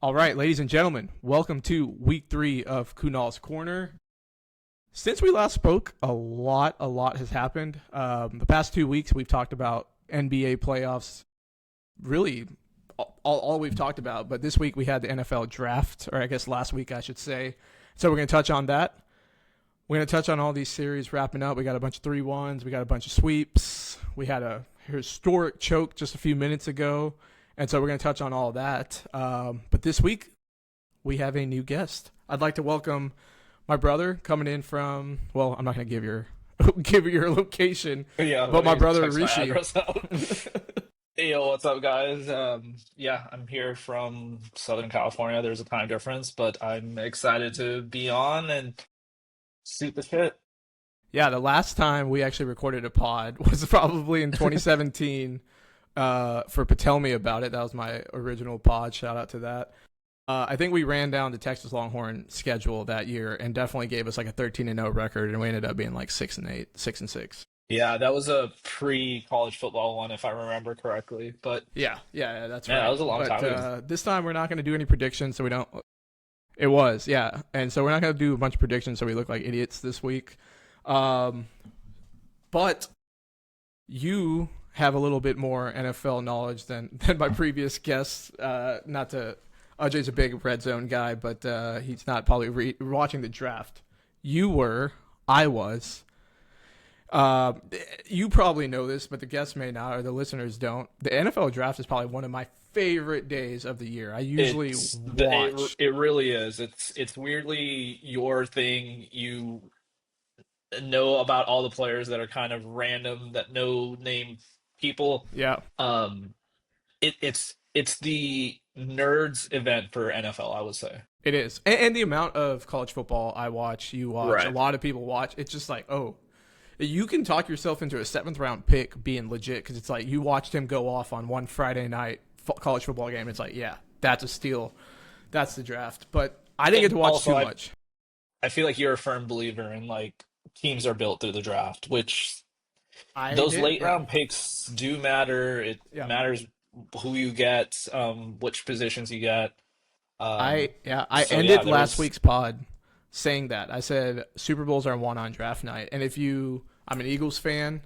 All right, ladies and gentlemen, welcome to week 3 of Kunal's Corner. Since we last spoke, a lot has happened. The past 2 weeks, we've talked about NBA playoffs, really all we've talked about. But this week, we had the NFL draft, or I guess last week, I should say. So we're going to touch on that. We're going to touch on all these series wrapping up. We got a bunch of 3-1s. We got a bunch of sweeps. We had a historic choke just a few minutes ago. And so we're going to touch on all that. But this week, we have a new guest. I'd like to welcome my brother coming in from, well, I'm not going to give your location, Yeah, but let my me brother text my Rishi. address out. Hey, yo, what's up, guys? Yeah, I'm here from Southern California. There's a time difference, but I'm excited to be on and shoot the shit. Yeah, the last time we actually recorded a pod was probably in 2017 for Patel Me About It. That was my original pod. Shout out to that. I think we ran down the Texas Longhorn schedule that year and definitely gave us like a 13-0 record, and we ended up being like 6-8, 6-6. Yeah, that was a pre-college football one, if I remember correctly. But Yeah, that's man, that right. was a long But time ago. this time we're not going to do any predictions, so we don't. It was, yeah, and so we're not going to do a bunch of predictions, so we look like idiots this week. Um, but you have a little bit more NFL knowledge than my previous guests. Not to Ajay's a big red zone guy, but he's not probably watching the draft. You were, I was. Uh, you probably know this, but the guests may not, or the listeners don't. The NFL draft is probably one of my favorite days of the year. I usually watch. It really is. It's weirdly your thing. You know about all the players that are kind of random, that no name people. Yeah, Um, it's the nerds event for NFL, I would say. it is, and the amount of college football I watch, you watch, a Right. lot of people watch. It's just like, oh, you can talk yourself into a seventh round pick being legit because it's like you watched him go off on one Friday night college football game. It's like, yeah, that's a steal. That's the draft. But I didn't get And to watch also, too I much. I feel like you're a firm believer in like teams are built through the draft, which I those did, late yeah, round picks do matter. It yeah. matters who you get, which positions you get. I So yeah, ended there last was week's pod saying that. I said Super Bowls are won on draft night. And if you I'm an Eagles fan,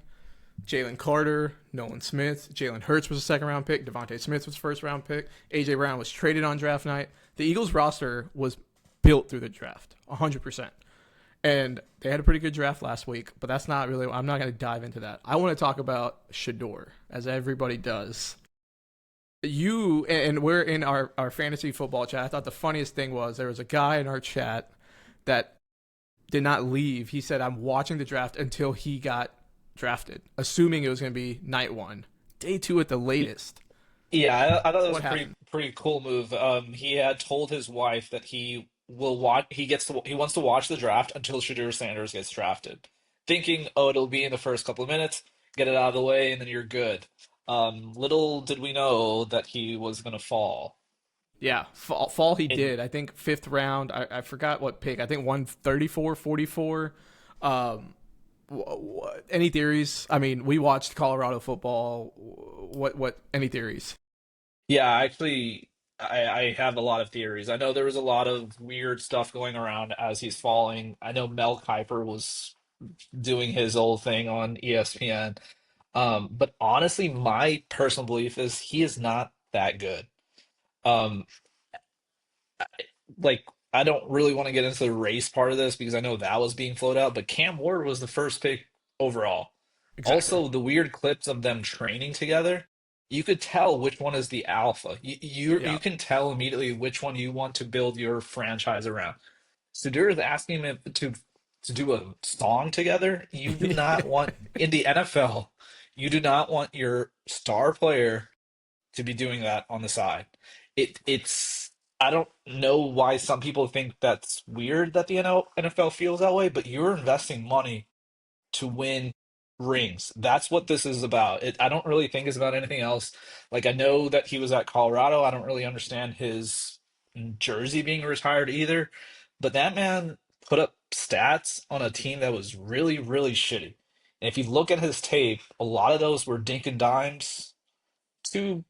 Jalen Carter, Nolan Smith, Jalen Hurts was a second round pick, Devontae Smith was first round pick, AJ Brown was traded on draft night. The Eagles roster was built through the draft, 100%. And they had a pretty good draft last week, but that's not really I'm not going to dive into that. I want to talk about Shador, as everybody does. You and we're in our fantasy football chat. I thought the funniest thing was there was a guy in our chat that did not leave. He said, I'm watching the draft until he got drafted, assuming it was going to be night one, day two at the latest. yeah, I thought that was What a pretty happened? pretty cool move. He had told his wife that he will watch. He wants to watch the draft until Shador Sanders gets drafted, thinking, oh, it'll be in the first couple of minutes, get it out of the way, and then you're good. Little did we know that he was gonna fall. Yeah, fall he And did. I think fifth round. I forgot what pick. I think 134, 44. Any theories? I mean, we watched Colorado football. What? Any theories? yeah, actually, I have a lot of theories. I know there was a lot of weird stuff going around as he's falling. I know Mel Kiper was doing his old thing on ESPN. But honestly, my personal belief is he is not that good. Um, like I don't really want to get into the race part of this because I know that was being floated out, but Cam Ward was the first pick overall. Exactly. Also, the weird clips of them training together, you could tell which one is the alpha. You Yeah. can tell immediately which one you want to build your franchise around. Sudur is asking him to do a song together. You do not want in the NFL, you do not want your star player to be doing that on the side. It's I don't know why some people think that's weird that the NFL feels that way, but you're investing money to win rings. That's what this is about. I don't really think it's about anything else. Like I know that he was at Colorado. I don't really understand his jersey being retired either, but that man put up stats on a team that was really, really shitty. And if you look at his tape, a lot of those were dink and dimes to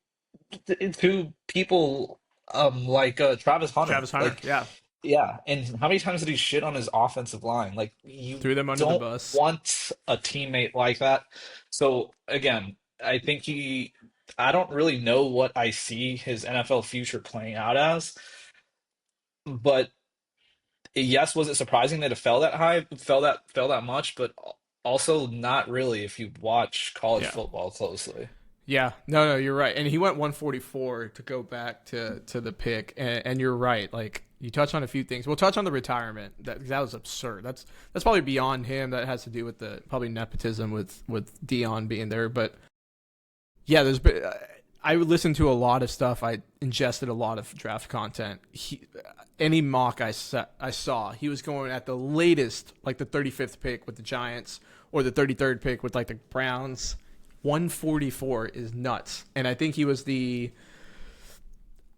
to people. Like Travis Hunter. Travis Hunter, Like, yeah, yeah. And how many times did he shit on his offensive line? Like, you threw them under the don't bus. want a teammate like that. So again, I think I don't really know what I see his NFL future playing out as, but yes, was it surprising that it fell that high, fell that much, but also not really if you watch college Yeah. football closely. Yeah, no, you're right. And he went 144 to go back to the pick, and you're right. Like you touch on a few things. We'll touch on the retirement. That was absurd. That's probably beyond him. That has to do with the probably nepotism with Dion being there. But yeah, there's been. I listened to a lot of stuff. I ingested a lot of draft content. Any mock I saw, he was going at the latest, like the 35th pick with the Giants, or the 33rd pick with like the Browns. 144 is nuts. And I think he was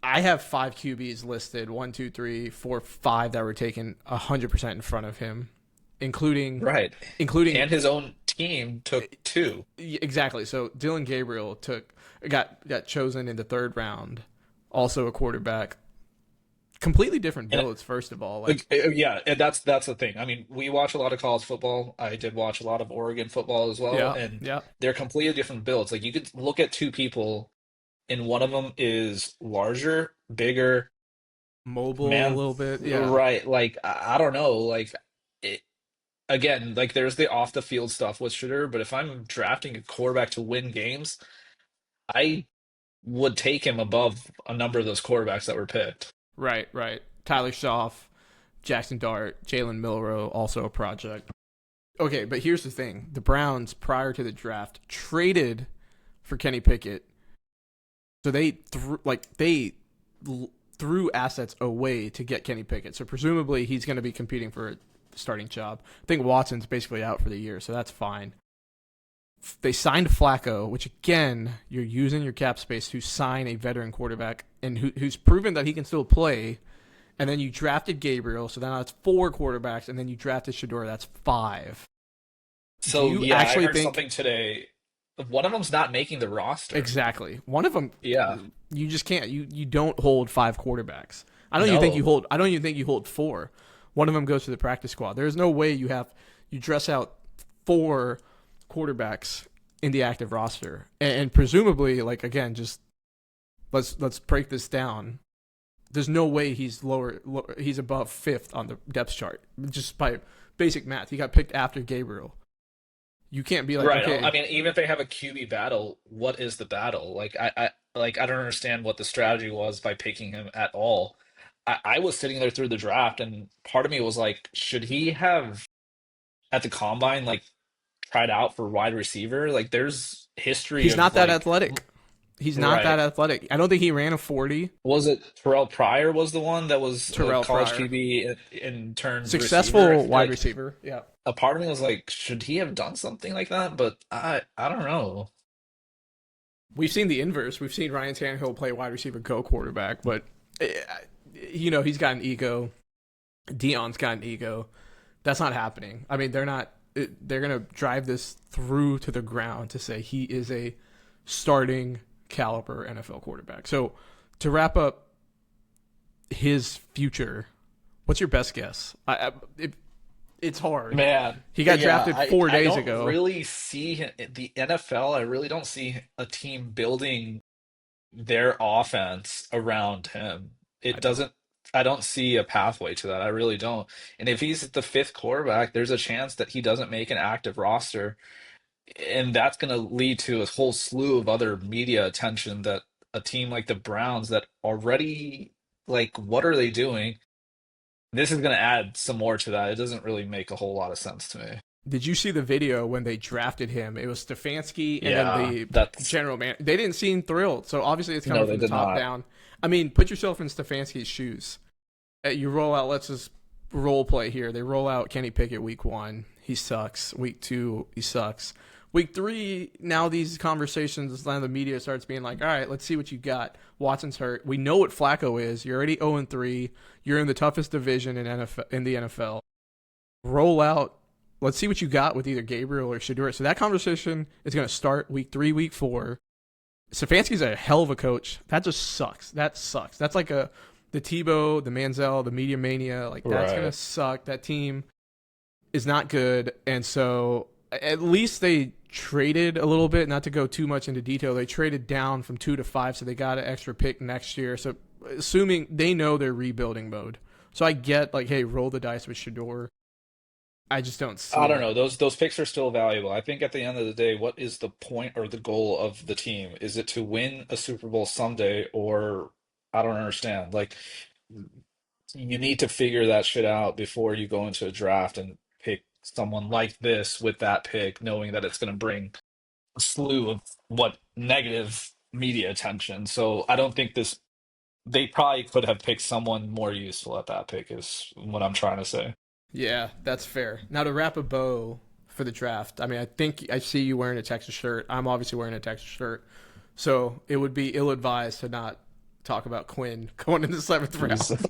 I have 5 QBs listed, 1, 2, 3, 4, 5 that were taken 100% in front of him, including Right. including And his own team took two. exactly. So Dylan Gabriel got chosen in the 3rd round, also a quarterback. Completely different And builds, first of all. Like, like, yeah, and that's the thing. I mean, we watch a lot of college football. I did watch a lot of Oregon football as well, yeah, and yeah, they're completely different builds. Like you could look at two people, and one of them is larger, bigger, mobile a man, little bit. Yeah, right? Like I don't know, like it, again, like there's the off the field stuff with Shador, but if I'm drafting a quarterback to win games, I would take him above a number of those quarterbacks that were picked. right. Tyler Schaff, Jackson Dart, Jalen Milroe, also a project. Okay, but here's the thing: the Browns, prior to the draft, traded for Kenny Pickett, so threw assets away to get Kenny Pickett. So presumably he's going to be competing for a starting job. I think Watson's basically out for the year, so that's fine. They signed Flacco, which again, you're using your cap space to sign a veteran quarterback and who's proven that he can still play. And then you drafted Gabriel, so now that's 4 quarterbacks, and then you drafted Shador, that's 5. Do So you yeah, I actually heard think something today. One of them's not making the roster. exactly one of them? Yeah. You just can't. You don't hold 5 quarterbacks. I don't even think you No. hold. I don't even think you hold 4. One of them goes to the practice squad. There's no way you dress out 4 quarterbacks in the active roster, and presumably, like again, just let's break this down. There's no way he's he's above 5th on the depth chart just by basic math. He got picked after Gabriel. You can't be like, Right. I okay, mean, even if they have a QB battle, what is the battle? I don't understand what the strategy was by picking him at all. I was sitting there through the draft, and part of me was like, should he have at the combine like tried out for wide receiver? Like, there's history he's of not that like, athletic. He's not that right. athletic. I don't think he ran a 40. Was it Terrell Pryor was the one that was a Terrell college Pryor, QB and turned receiver? successful wide Like, receiver. Yeah. a part of me was like, should he have done something like that? But I don't know. We've seen the inverse. We've seen Ryan Tannehill play wide receiver, go quarterback, but he's got an ego. Dion's got an ego. That's not happening. I mean, they're not. They're gonna drive this through to the ground to say he is a starting caliber NFL quarterback. So to wrap up his future, what's your best guess? It's hard. Man, He got yeah, drafted I 4 I days don't ago. really see the NFL. I really don't see a team building their offense around him. I It don't. doesn't. I don't see a pathway to that. I really don't. And if he's the 5th quarterback, there's a chance that he doesn't make an active roster, and that's going to lead to a whole slew of other media attention that a team like the Browns that already like, what are they doing? This is going to add some more to that. It doesn't really make a whole lot of sense to me. Did you see the video when they drafted him? It was Stefanski and then Yeah, the that's general man. They didn't seem thrilled. So obviously it's no, coming they from the did top not. down. I mean, put yourself in Stefanski's shoes. You roll out, let's just role play here. They roll out Kenny Pickett week 1. He sucks. Week 2, he sucks. Week 3, now these conversations, now the media starts being like, all right, let's see what you got. Watson's hurt. We know what Flacco is. You're already 0-3. You're in the toughest division in the NFL. Roll out. Let's see what you got with either Gabriel or Shador. So that conversation is going to start week 3, week 4. Stefanski's a hell of a coach. That just sucks. That sucks. That's like the Tebow, the Manziel, the Media Mania. Like that's gonna Right. suck. That team is not good, and so at least they traded a little bit. Not to go too much into detail, they traded down from 2 to 5, so they got an extra pick next year. So assuming they know they're rebuilding mode, so I get like, hey, roll the dice with Shador. I just don't see I don't it. know. Those picks are still valuable. I think at the end of the day, what is the point or the goal of the team? Is it to win a Super Bowl someday, or I don't understand. Like you need to figure that shit out before you go into a draft and pick someone like this with that pick, knowing that it's going to bring a slew of what negative media attention. So I don't think this. They probably could have picked someone more useful at that pick, is what I'm trying to say. Yeah, that's fair. Now to wrap a bow for the draft. I mean, I think I see you wearing a Texas shirt. I'm obviously wearing a Texas shirt, so it would be ill-advised to not talk about Quinn going in the 7th round.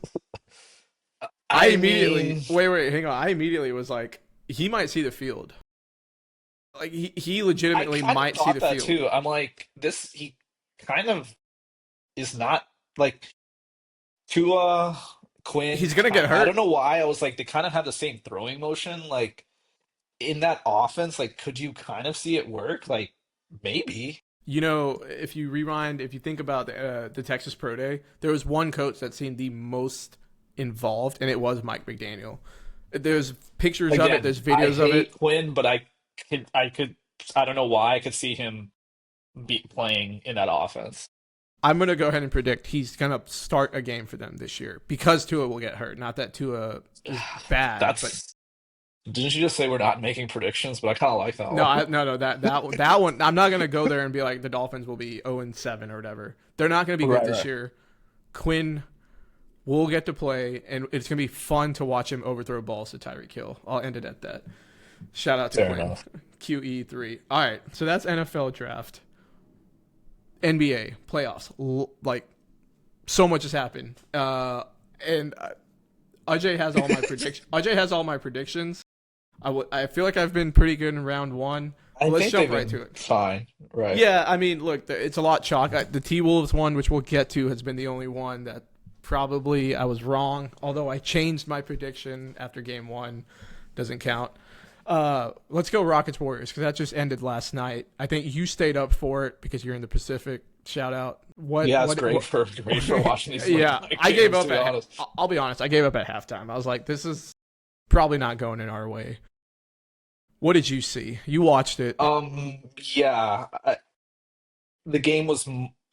I I immediately mean, wait, hang on. I immediately was like, he might see the field. Like he I legitimately kind of might see thought the that field. too. I'm like, this, he kind of is not like Tua, Quinn. He's gonna get I don't hurt. know why. I was like, they kind of have the same throwing motion. Like in that offense, like, could you kind of see it work? Like, maybe. You know, if you rewind, if you think about the Texas Pro Day, there was one coach that seemed the most involved, and it was Mike McDaniel. There's pictures of it. Again, There's I videos of hate it. Quinn, but I don't know why I could see him be playing in that offense. I'm gonna go ahead and predict he's gonna start a game for them this year because Tua will get hurt. Not that Tua is bad, but That's, didn't you just say we're not making predictions? But I kind of like that no, one. no, that one. I'm not gonna go there and be like the Dolphins will be 0-7 or whatever. They're not gonna be good Right, this right. year. Quinn will get to play, and it's gonna be fun to watch him overthrow balls to Tyreek Hill. I'll end it at that. Shout out to Fair Quinn. enough. QE3. All right, so that's NFL draft. NBA playoffs. Like so much has happened. And Ajay has all my predictions. Ajay has all my predictions. I feel like I've been pretty good in round one. I But let's think jump they've right to been it. fine. Right. Yeah, I mean, look, it's a lot chalk. The T Wolves one, which we'll get to, has been the only one that probably I was wrong. Although I changed my prediction after game one, doesn't count. Let's go Rockets Warriors because that just ended last night. I think you stayed up for it because you're in the Pacific. Shout out. Yeah, it's great for watching these late Yeah, night I gave games, up to be at. honest. I'll be honest. I gave up at halftime. I was like, this is probably not going in our way. What did you see? You watched it. Yeah, the game was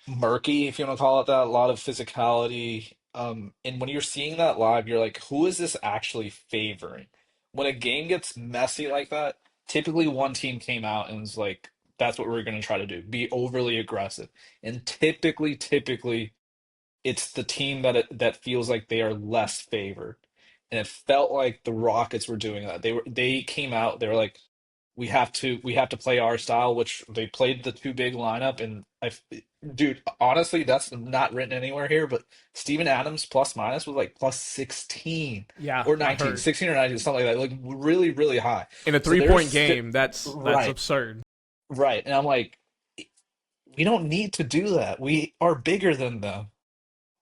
murky, if you want to call it that. A lot of physicality. And when you're seeing that live, you're like, who is this actually favoring? When a game gets messy like that, typically one team came out and was like, that's what we're going to try to do, be overly aggressive. And typically, it's the team that feels like they are less favored. And it felt like the Rockets were doing that. They came out, they were like, we have to play our style, which they played the two big lineup. And dude, honestly, that's not written anywhere here, but Steven Adams plus minus was like plus 16 Yeah, or I 19, heard. 16 or 19, something like that, like really, really high. In a So 3 point game, that's right, absurd. right. And I'm like, we don't need to do that. We are bigger than them.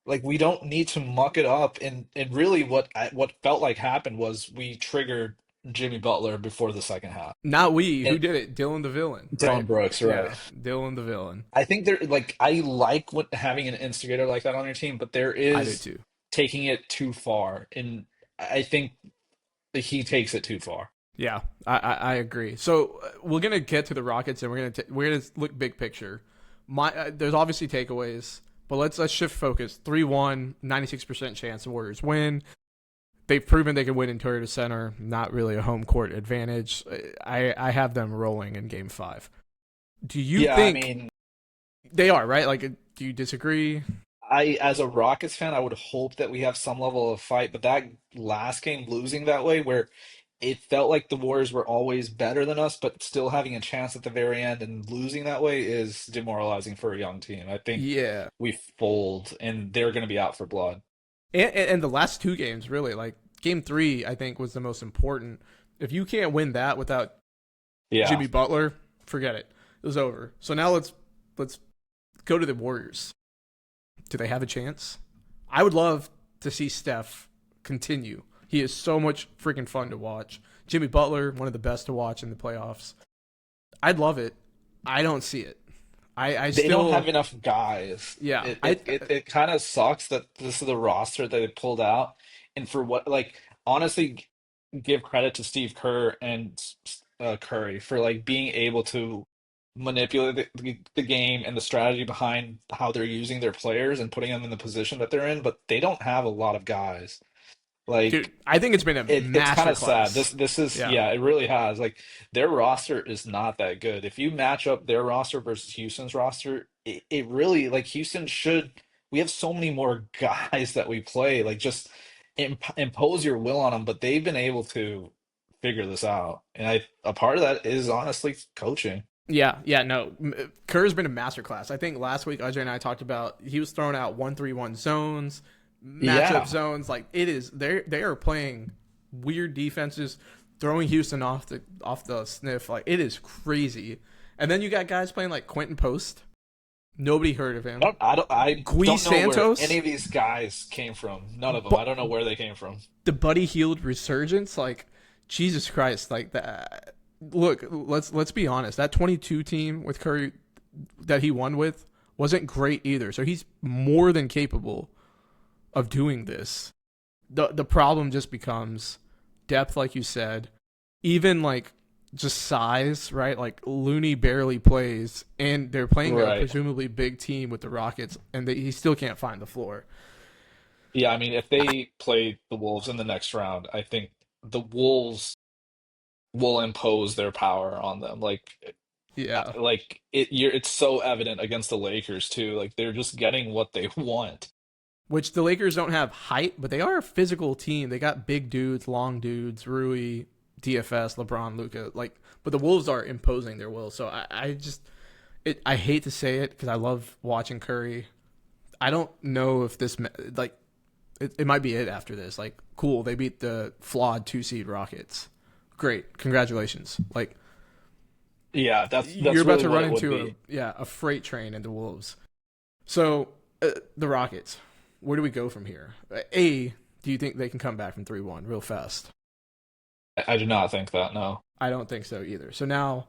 Like we don't need to muck it up. And really, what felt like happened was we triggered Jimmy Butler before the second half. Not we. Who And did it? Dylan the villain, Dylan right? Brooks, right? Yeah, Dylan the villain. I think there, like, I like having an instigator like that on your team, but there I do is too. taking it too far, and I think that he takes it too far. Yeah, I agree. So we're gonna get to the Rockets, and we're gonna look big picture. There's obviously takeaways, but let's shift focus. 3-1, 96% chance the Warriors win. They've proven they can win in Toyota Center. Not really a home court advantage. I have them rolling in Game 5. Do you Yeah, I think mean, they are right? Like, do you disagree? I as a Rockets fan, I would hope that we have some level of fight, but that last game losing that way, where it felt like the Warriors were always better than us, but still having a chance at the very end and losing that way is demoralizing for a young team. I think Yeah, we fold, and they're going to be out for blood. and the last two games really like Game 3 I think was the most important. If you can't win that without Yeah. Jimmy Butler, forget it. It was over. So now let's go to the Warriors. Do they have a chance? I would love to see Steph continue. He is so much freaking fun to watch. Jimmy Butler, one of the best to watch in the playoffs. I'd love it. I don't see it. I They don't still, have enough guys. yeah. It kind of sucks that this is the roster that they pulled out. And for what, like, honestly, give credit to Steve Kerr and Curry for like being able to manipulate the game and the strategy behind how they're using their players and putting them in the position that they're in. But they don't have a lot of guys. Dude, Like, I think it's been a it's kind of sad. masterclass. This is Yeah. yeah, it really has. Like their roster is not that good. If you match up their roster versus Houston's roster, it really like Houston should. We have so many more guys that we play. Like just impose your will on them, but they've been able to figure this out. And a part of that is honestly coaching. Yeah, yeah, no. Kerr's been a masterclass. I think last week Ajay and I talked about he was throwing out 1-3-1 zones, matchup Yeah. zones. Like it is, they are playing weird defenses, throwing Houston off the sniff. Like it is crazy. And then you got guys playing like Quentin Post. Nobody heard of him. I Gui don't know where Santos, any of these guys came from. None of them. but I don't know where they came from. the Buddy Hield resurgence. Like Jesus Christ, like that. Look, let's be honest. That 22 team with Curry that he won with wasn't great either. So he's more than capable of doing this. The problem just becomes depth, like you said, even like just size, right? Like Looney barely plays, and they're playing a Right. presumably big team with the Rockets, and he still can't find the floor. Yeah, I mean, if they play the Wolves in the next round, I think the Wolves will impose their power on them. Yeah, It's so evident against the Lakers too. Like they're just getting what they want. which the Lakers don't have height, but they are a physical team. They got big dudes, long dudes, Rui, DFS, LeBron, Luka. Like, but the Wolves are imposing their will. So I hate to say it because I love watching Curry. I don't know if this like it might be it after this. Like, cool, they beat the flawed 2 seed Rockets. Great, congratulations. Like, Yeah, that's you're about really to what run it would into be. a freight train into Wolves. So the Rockets, where do we go from here? Do you think they can come back from 3-1 real fast? I do not think that, no. I don't think so either. So now,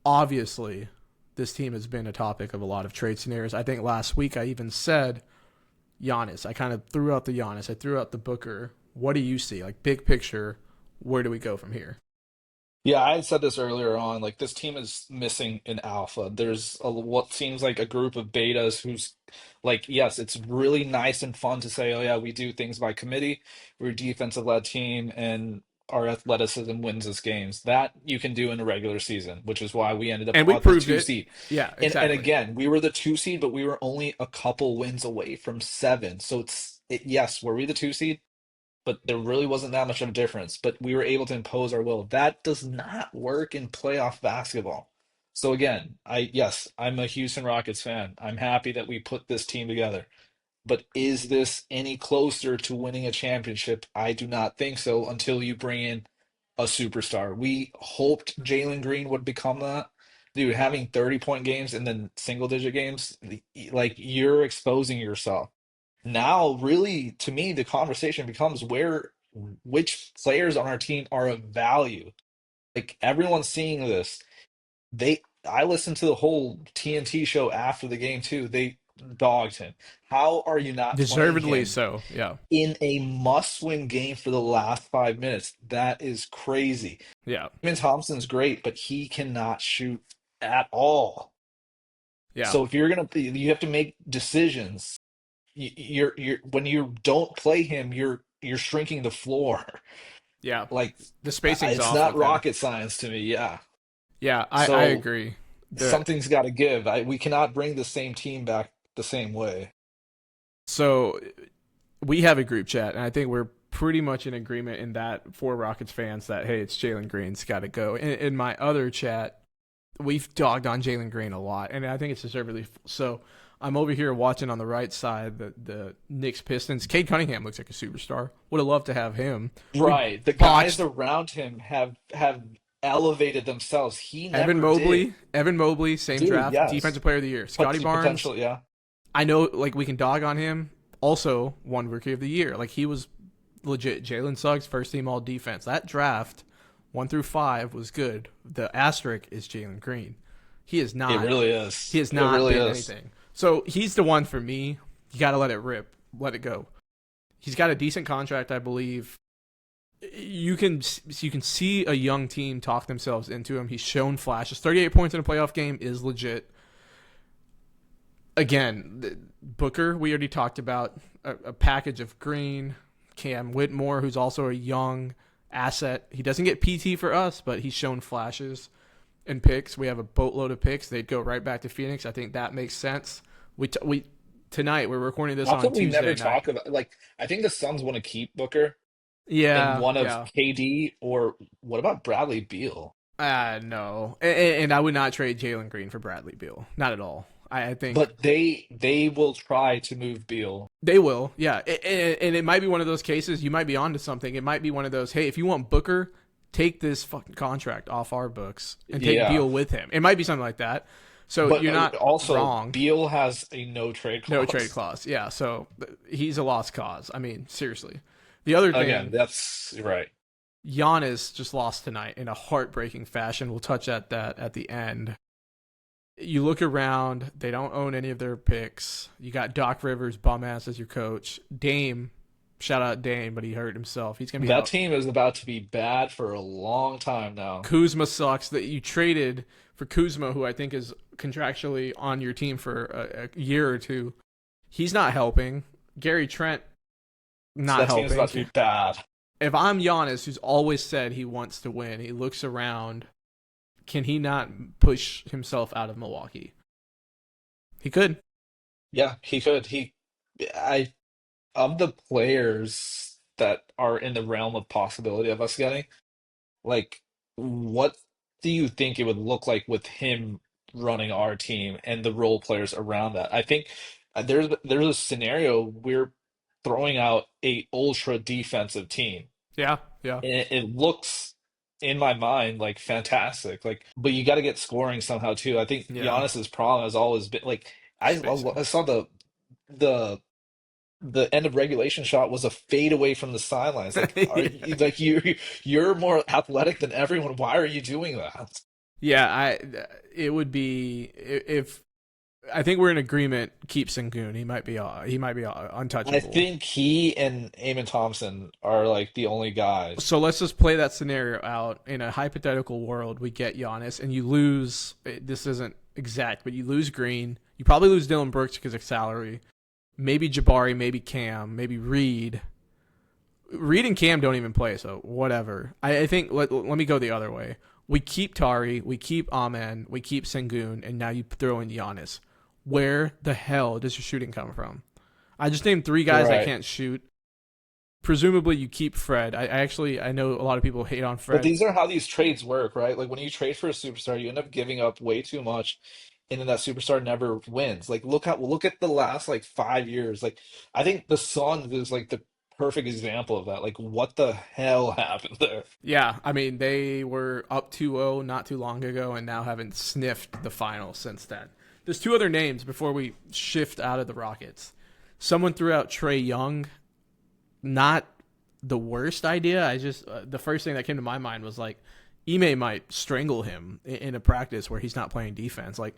obviously, this team has been a topic of a lot of trade scenarios. I think last week I even said Giannis. I kind of threw out the Giannis. I threw out the Booker. What do you see? Like, big picture, where do we go from here? Yeah, I had said this earlier on. Like this team is missing an alpha. There's what seems like a group of betas who's like, yes, it's really nice and fun to say, oh yeah, we do things by committee. We're a defensive led team, and our athleticism wins us games. That you can do in a regular season, which is why we ended up And we on the proved two it. seed. Yeah, And exactly. again, we were the 2 seed, but we were only a couple wins away from 7. So yes, were we the 2 seed? But there really wasn't that much of a difference. But we were able to impose our will. That does not work in playoff basketball. So again, yes, I'm a Houston Rockets fan. I'm happy that we put this team together. But is this any closer to winning a championship? I do not think so until you bring in a superstar. We hoped Jalen Green would become that. Dude, having 30-point games and then single digit games, like you're exposing yourself. Now, really, to me, the conversation becomes which players on our team are of value. Like everyone's seeing this. I listened to the whole TNT show after the game too. They dogged him. How are you not playing Deservedly him so. Yeah. in a must-win game for the last 5 minutes? That is crazy. Yeah. Raymond Thompson's great, but he cannot shoot at all. Yeah. So if you have to make decisions. You're when you don't play him, you're shrinking the floor. Yeah. Like The spacing's it's off not with him. rocket science to me. Yeah. Yeah, I So agree. The something's got to give. We cannot bring the same team back the same way. So we have a group chat, and I think we're pretty much in agreement in that for Rockets fans that hey, it's Jalen Green's got to go. In my other chat, we've dogged on Jalen Green a lot, and I think it's deservedly so. I'm over here watching on the right side the Knicks Pistons. Cade Cunningham looks like a superstar. Would have loved to have him. We Right. The guys botched. around him have elevated themselves. He Evan never did. Mobley, Evan Mobley, same Dude, draft, yes. defensive player of the year. Scotty Barnes, Potential, yeah. I know like we can dog on him. Also won rookie of the year. Like he was legit. Jalen Suggs, first team all defense. That draft, 1 through 5, was good. The asterisk is Jalen Green. He is It not. really He is. has It not really been is. anything. So he's the one for me. You got to let it rip. Let it go. He's got a decent contract, I believe. You can see a young team talk themselves into him. He's shown flashes. 38 points in a playoff game is legit. Again, Booker, we already talked about a package of Green, Cam Whitmore, who's also a young asset. He doesn't get PT for us, but he's shown flashes and picks. We have a boatload of picks. They'd go right back to Phoenix. I think that makes sense. We tonight we're recording this How on come we never Tuesday night. talk about like I think the Suns want to keep Booker in Yeah, one of yeah. KD or what about Bradley Beal? No, and I would not trade Jalen Green for Bradley Beal. Not at all. I think But they will try to move Beal. they will. Yeah, and it might be one of those cases. You might be onto something. It might be one of those. Hey, if you want Booker, take this fucking contract off our books and take Yeah. Beal with him. It might be something like that. So But you're not also wrong. Beal has a no trade No trade clause. clause. Yeah, so he's a lost cause. I mean, seriously. The other Again, thing, that's right. Giannis just lost tonight in a heartbreaking fashion. We'll touch at that at the end. You look around, they don't own any of their picks. You got Doc Rivers, bum ass, as your coach. Dame, shout out Dame, but he hurt himself. He's gonna be That out. team is about to be bad for a long time now. Kuzma sucks. That you traded for Kuzma, who I think is contractually on your team for a year or two. He's not helping. Gary Trent So not that team is helping. about to be bad. If I'm Giannis, who's always said he wants to win, he looks around. Can he not push himself out of Milwaukee? He could. Yeah, he could. I of the players that are in the realm of possibility of us getting, like, what do you think it would look like with him running our team and the role players around that? I think there's a scenario we're throwing out a ultra defensive team, Yeah, yeah, and it looks in my mind like fantastic. Like, but you got to get scoring somehow too. I think yeah. Giannis's problem has always been like Spacing. I saw the the end of regulation shot was a fade away from the sidelines. Like, are Yeah. you you're more athletic than everyone. Why are you doing that? Yeah, it would be if I think we're in agreement. Keep Sengun. He might be I untouchable. think he and Eamon Thompson are like the only guys. So let's just play that scenario out in a hypothetical world. We get Giannis, and you lose. This isn't exact, but you lose Green. You probably lose Dylan Brooks because of salary. Maybe Jabari, maybe Cam, maybe Reed. Reed and Cam don't even play, so whatever. I think let me go the other way. We keep Tari, we keep Amen, we keep Sengun, and now you throw in Giannis. Where the hell does your shooting come from? I just named 3 guys that Right. can't shoot. Presumably, you keep Fred. I know a lot of people hate on But Fred. these are how these trades work, right? Like when you trade for a superstar, you end up giving up way too much, and then that superstar never wins. Like look at the last like 5 years. Like I think the Suns is like the perfect example of that. Like what the hell happened there? Yeah, I mean they were up 2-0 not too long ago, and now haven't sniffed the final since then. There's 2 other names before we shift out of the Rockets. Someone threw out Trey Young. Not the worst idea. I just the first thing that came to my mind was like Ime might strangle him in a practice where he's not playing defense. Like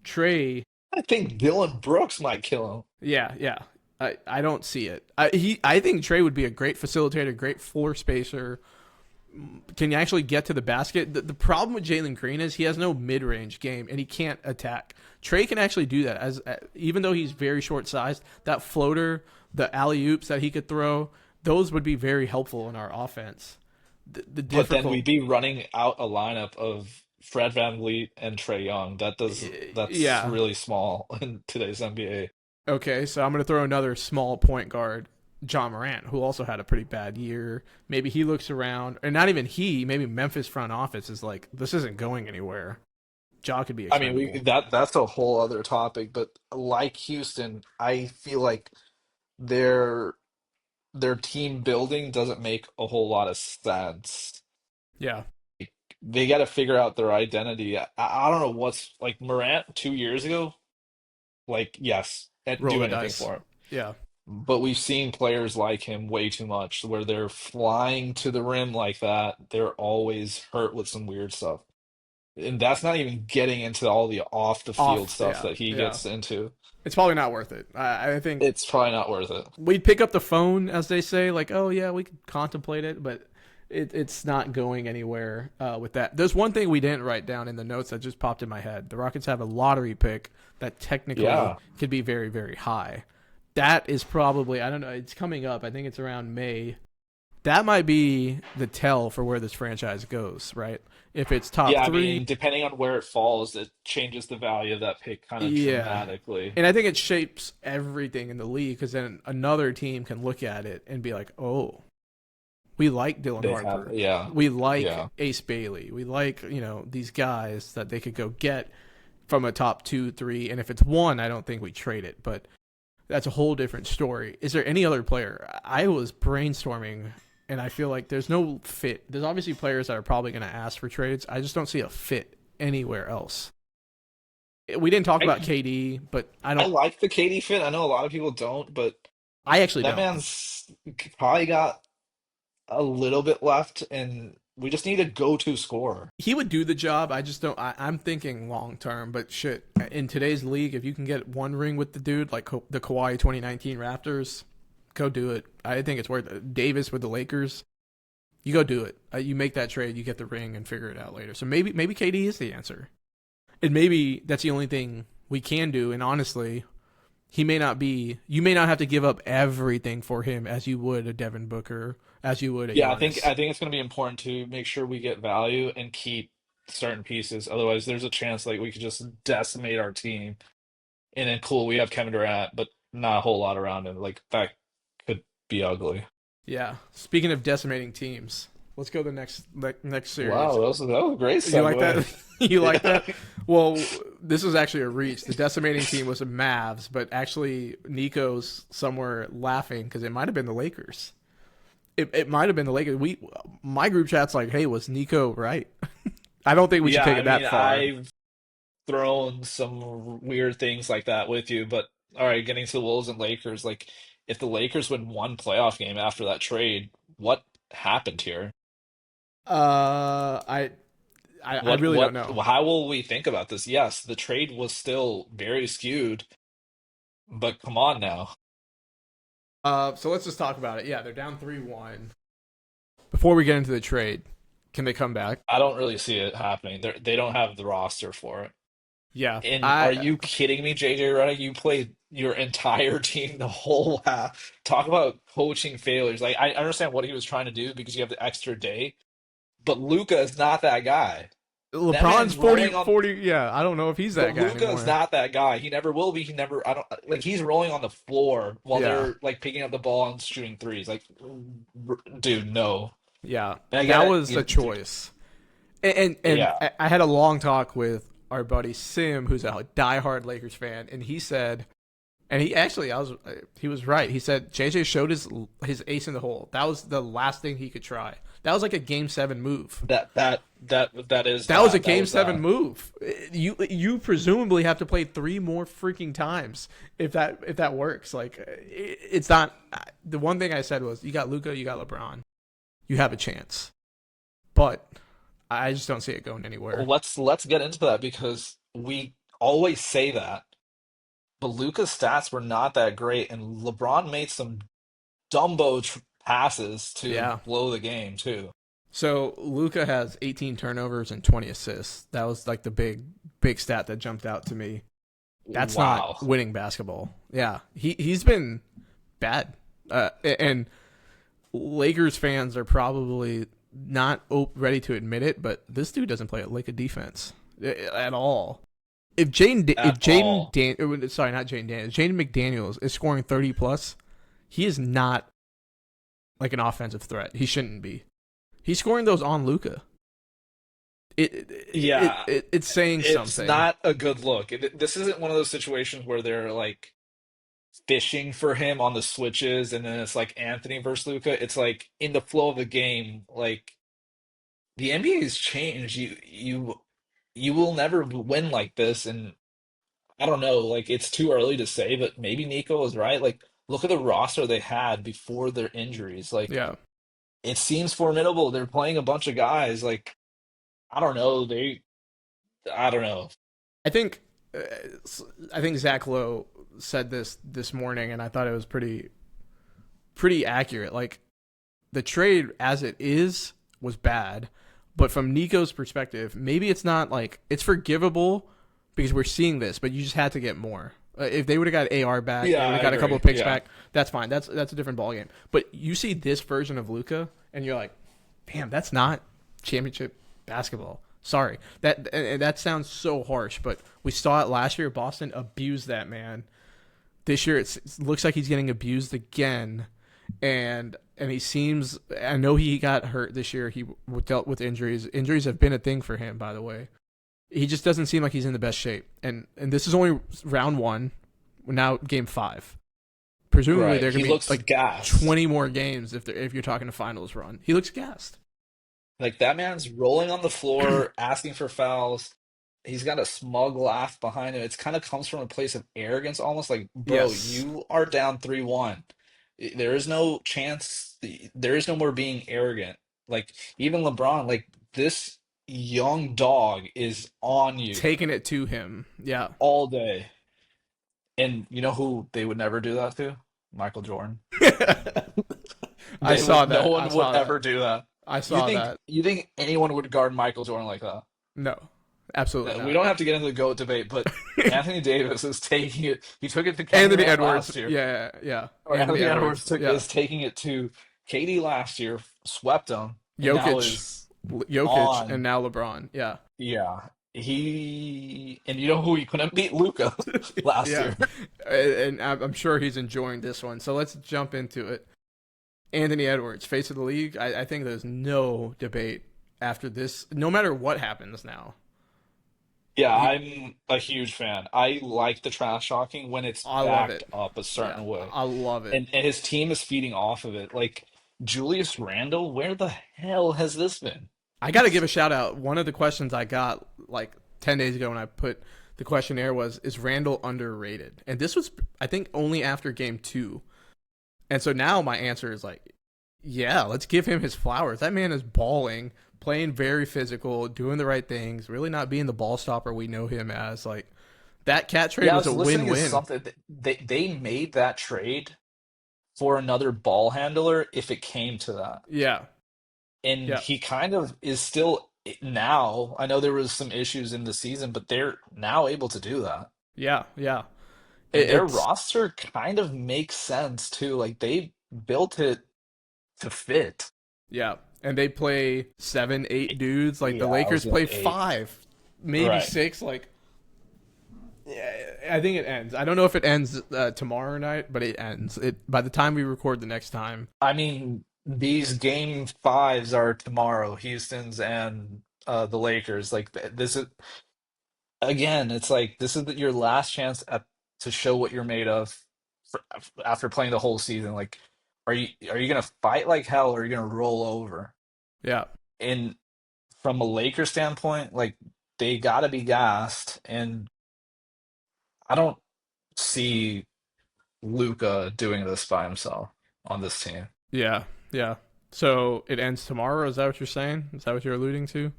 Trey, I think Dylan Brooks might kill him. yeah, yeah. I don't see it. I think Trey would be a great facilitator, great floor spacer. Can you actually get to the basket? The problem with Jalen Green is he has no mid range game and he can't attack. Trey can actually do that as even though he's very short sized. That floater, the alley oops that he could throw, those would be very helpful in our offense. The But then difficult, we'd be running out a lineup of Fred VanVleet and Trey Young. That's yeah. really small in today's NBA. Okay, so I'm gonna throw another small point guard, John Morant, who also had a pretty bad year. Maybe he looks around, and not even he. Maybe Memphis front office is like, this isn't going anywhere. Ja could be I mean, we expendable. that's a whole other topic, but like Houston, I feel like their their team building doesn't make a whole lot of sense. Yeah, they got to figure out their identity. I don't know what's like Morant 2 years ago. Like, yes, and Roll do the anything dice. for him. Yeah. But we've seen players like him way too much, where they're flying to the rim like that. They're always hurt with some weird stuff. And that's not even getting into all the off the field Off. stuff Yeah. that he Yeah. gets into. It's probably not worth it. I think It's probably not worth it. we'd pick up the phone, as they say, like, oh yeah, we could contemplate it, but it's not going anywhere with that. There's one thing we didn't write down in the notes that just popped in my head. The Rockets have a lottery pick that technically Yeah. could be very, very high. That is probably, I don't know, it's coming up. I think it's around May. That might be the tell for where this franchise goes, right? If it's top Yeah, I three, mean, depending on where it falls, it changes the value of that pick kind of yeah. dramatically. And I think it shapes everything in the league because then another team can look at it and be like, oh, we like Dylan They have, Harper. yeah, We like yeah. Ace Bailey. We like, these guys that they could go get from a top 2, 3. And if it's one, I don't think we trade it. But that's a whole different story. Is there any other player? I was brainstorming and I feel like there's no fit. There's obviously players that are probably going to ask for trades. I just don't see a fit anywhere else. We didn't talk about I KD, but I I don't. like the Katie fit. I know a lot of people don't, but I actually that don't. man's probably got a little bit left, and we just need a go-to scorer. He would do the job. I just don't. I'm thinking long term, but shit, in today's league, if you can get one ring with the dude like the Kawhi 2019 Raptors, go do it. I think it's worth it. Davis with the Lakers, you go do it. You make that trade, you get the ring, and figure it out later. So maybe KD is the answer, and maybe that's the only thing we can do. And honestly, he may not be. You may not have to give up everything for him as you would a Devin Booker, as you would a Yeah, I think Giannis. I think it's going to be important to make sure we get value and keep certain pieces. Otherwise, there's a chance like we could just decimate our team. And then cool, we have Kevin Durant, but not a whole lot around him. Like that could be ugly. Yeah. Speaking of decimating teams, let's go to the next Wow, series. that was a great You like that? segue. You like Yeah. that? Well, this was actually a reach. The decimating team was the Mavs, but actually Nico's somewhere laughing because it might have been the Lakers. It might have been the Lakers. My group chat's like, hey, was Nico right? I don't think we should Yeah, take I it mean, that far. I've thrown some weird things like that with you, but all right, getting to the Wolves and Lakers, like if the Lakers win one playoff game after that trade, what happened here? I I What really don't what know. how will we think about this? Yes, the trade was still very skewed, but come on now. So let's just talk about it. Yeah, they're down 3-1. Before we get into the trade, can they come back? I don't really see it happening. They don't have the roster for it. Yeah, And are I you kidding me, JJ Redick? You played your entire team the whole half. Talk about coaching failures. Like I understand what he was trying to do because you have the extra day, but Luka is not that guy. That LeBron's man's 40 rolling on 40. Yeah, I don't know if he's that but guy Luka is anymore. not that guy. He never will be. He never I don't like he's rolling on the floor while Yeah, they're like picking up the ball and shooting threes. Like dude, no. yeah, And I get that it. was a Dude, choice. And yeah. I had a long talk with our buddy Sim, who's a diehard Lakers fan, and he said, and he actually, he was right. He said JJ showed his ace in the hole. That was the last thing he could try. That was like a Game 7 move. That is That was a that. That Game was Seven that. move. You presumably have to play three more freaking times if that works. Like it's not. The one thing I said was you got Luka, you got LeBron, you have a chance, but I just don't see it going anywhere. Let's get into that because we always say that, but Luka's stats were not that great, and LeBron made some Dumbo passes to Yeah. blow the game too. So Luka has 18 turnovers and 20 assists. That was like the big stat that jumped out to me. That's not Wow. winning basketball. Yeah, he's been bad, and Lakers fans are probably not ready to admit it, but this dude doesn't play a lick of defense at all. If At all. Sorry, not Jaden Daniels, Jaden McDaniels is scoring 30 plus, he is not like an offensive threat. He shouldn't be. He's scoring those on Luka. Yeah, It's saying it's something. not a good look. This isn't one of those situations where they're like fishing for him on the switches, and then it's like Anthony versus Luca. It's like in the flow of the game, like the NBA's changed. You will never win like this, and I don't know, like it's too early to say, but maybe Nico was right. Like, look at the roster they had before their injuries. Like, Yeah. it seems formidable. They're playing a bunch of guys. Like, I don't know. I don't know. I think uh, I think Zach Lowe said this morning, and I thought it was pretty accurate. Like the trade as it is was bad, but from Nico's perspective, maybe it's not like it's forgivable because we're seeing this, but you just had to get more. If they would have got AR back, they Yeah, would have I got a couple agree. of picks Yeah. back. That's fine. That's a different ballgame. But you see this version of Luka, and you're like, damn, that's not championship basketball. Sorry, that sounds so harsh, but we saw it last year. Boston abused that man. This year it looks like he's getting abused again, and he seems. I know he got hurt this year. He dealt with injuries. Injuries have been a thing for him, by the way. He just doesn't seem like he's in the best shape. And this is only round one. Now game five. Presumably Right. they're He gonna be looks like gassed. 20 more games if you're talking a finals run. He looks gassed. Like that man's rolling on the floor, asking for fouls. He's got a smug laugh behind him. It's kind of comes from a place of arrogance, almost like, bro, Yes. you are down 3-1. There is no chance. There is no more being arrogant. Like even LeBron, like this young dog is on you Taking it to him. Yeah. all day. And you know who they would never do that to? Michael Jordan. I They saw would. No that. I one would saw that. ever do that. I You saw think that. you think anyone would guard Michael Jordan like that? No. Absolutely We not. don't have to get into the GOAT debate, but Anthony Davis is taking it. He took it to Kevin Anthony Durant Edwards. last year, Yeah, yeah. or Anthony Anthony Edwards Edwards. took Yeah. is taking it to KD last year, swept him, and now Jokic. is Jokic and on. now LeBron. Yeah. Yeah, and you know who he couldn't beat? Luka last Yeah. year. And I'm sure he's enjoying this one. So let's jump into it. Anthony Edwards, face of the league. I think there's no debate after this, no matter what happens now. Yeah, He, I'm a huge fan. I like the trash talking when it's I love backed it. up a Yeah, certain way. I love it. And his team is feeding off of it. Like Julius Randle, where the hell has this been? I got to give a shout out. One of the questions I got like 10 days ago when I put the questionnaire was, is Randall underrated? And this was, I think, only after game two. And so now my answer is like, yeah, let's give him his flowers. That man is balling, playing very physical, doing the right things, really not being the ball stopper we know him as. Like, that cat trade Yeah, I was a was listening to win-win. something. They made that trade for another ball handler if it came to that. Yeah, And yeah, he kind of is still now. I know there was some issues in the season, but they're now able to do that. yeah, yeah. And their It's roster kind of makes sense too. Like they built it to fit. yeah, and they play seven, eight dudes. Like the Yeah, I was Lakers going play eight. five, maybe Right. six. Like yeah, I think it ends. I don't know if it ends tomorrow night, but it ends. It by the time we record the next time. I mean, these game fives are tomorrow, Houston's and the Lakers. Like this is again, it's like this is your last chance to show what you're made of for, after playing the whole season. Like, are you gonna fight like hell or are you gonna roll over? Yeah, And from a Lakers standpoint, like they gotta be gassed, and I don't see Luka doing this by himself on this team. yeah, yeah. So it ends tomorrow. Is that what you're saying? Is that what you're alluding to?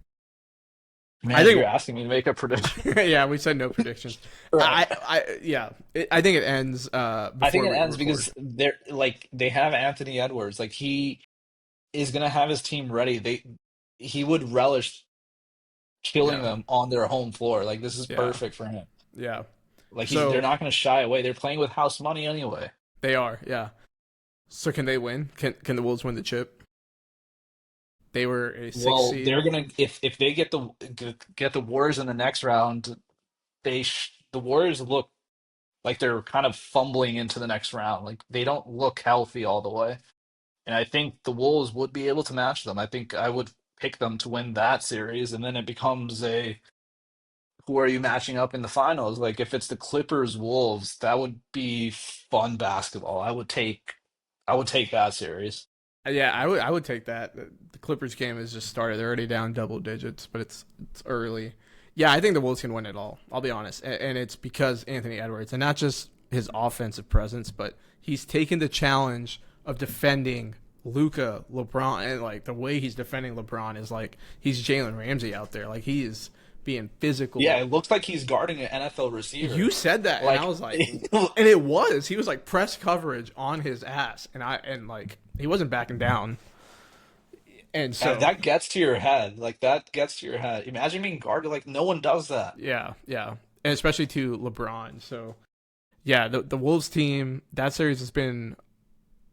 I Man, think. you're asking me to make a prediction. Yeah, we said no predictions. Right. Yeah. I think it ends I think before it we ends record. because they have Anthony Edwards. Like he is gonna have his team ready. He would relish killing Yeah, them on their home floor. Like this is yeah, perfect for him. yeah. Like they're So not gonna shy away. They're playing with house money anyway. they are. Yeah. So can they win? Can the Wolves win the chip? They were a six Well, seed. they're gonna if they get the Warriors in the next round, the Warriors look like they're kind of fumbling into the next round. Like they don't look healthy all the way. And I think the Wolves would be able to match them. I think I would pick them to win that series, and then it becomes a who are you matching up in the finals? Like if it's the Clippers Wolves, that would be fun basketball. I would take that series. Yeah, I would take that. The Clippers game has just started. They're already down double digits, but it's early. Yeah, I think the Wolves can win it all. I'll be honest, and it's because Anthony Edwards, and not just his offensive presence, but he's taken the challenge of defending Luka, LeBron, and like the way he's defending LeBron is like he's Jalen Ramsey out there. Like he is being Yeah, physical. it looks like he's guarding an NFL receiver. You said that, and I Like, was like, and it was. He was like press coverage on his ass, and like he wasn't backing down. And that, so, that gets to your head. Like that gets to your head. Imagine being guarded. Like no one does that. yeah, yeah, and especially to LeBron. So, yeah, the Wolves team that series has been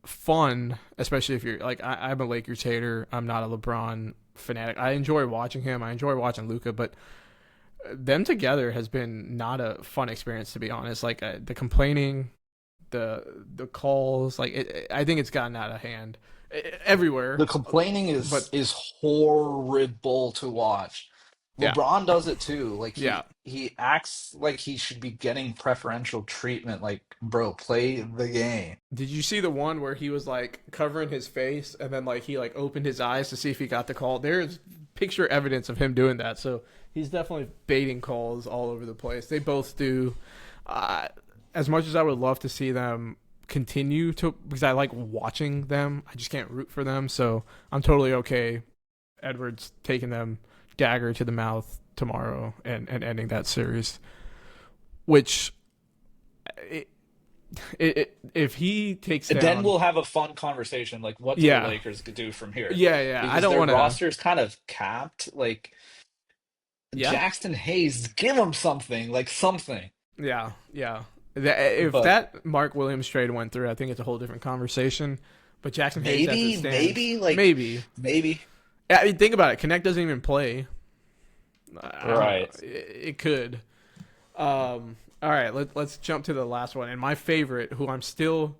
fun, especially if you're like I'm a Lakers hater. I'm not a LeBron fanatic. I enjoy watching him. I enjoy watching Luka, but them together has been not a fun experience to be honest. Like the complaining, the calls, like I think it's gotten out of hand everywhere. The complaining But is horrible to watch. yeah, LeBron does it too. Like yeah. he acts like he should be getting preferential treatment. Like, bro, play the game. Did you see the one where he was like covering his face and then like he like opened his eyes to see if he got the call? There's picture evidence of him doing that. So he's definitely baiting calls all over the place. They both do. Uh, as much as I would love to see them continue to, because I like watching them, I just can't root for them. So I'm totally okay. Edwards taking them dagger to the mouth tomorrow and ending that series, which if he takes Then down, we'll have a fun conversation. Like, what do the yeah, Lakers do from here? yeah, I Because don't their want to, roster is kind of capped. Like yeah, Jackson Hayes, give him something, like something. yeah. If But that Mark Williams trade went through, I think it's a whole different conversation. But Jackson Hayes, as it maybe, stands, maybe, like maybe. maybe. I mean, think about it. Connect doesn't even play. I don't know. Right. It could. All right, let's jump to the last one. And my favorite, who I'm still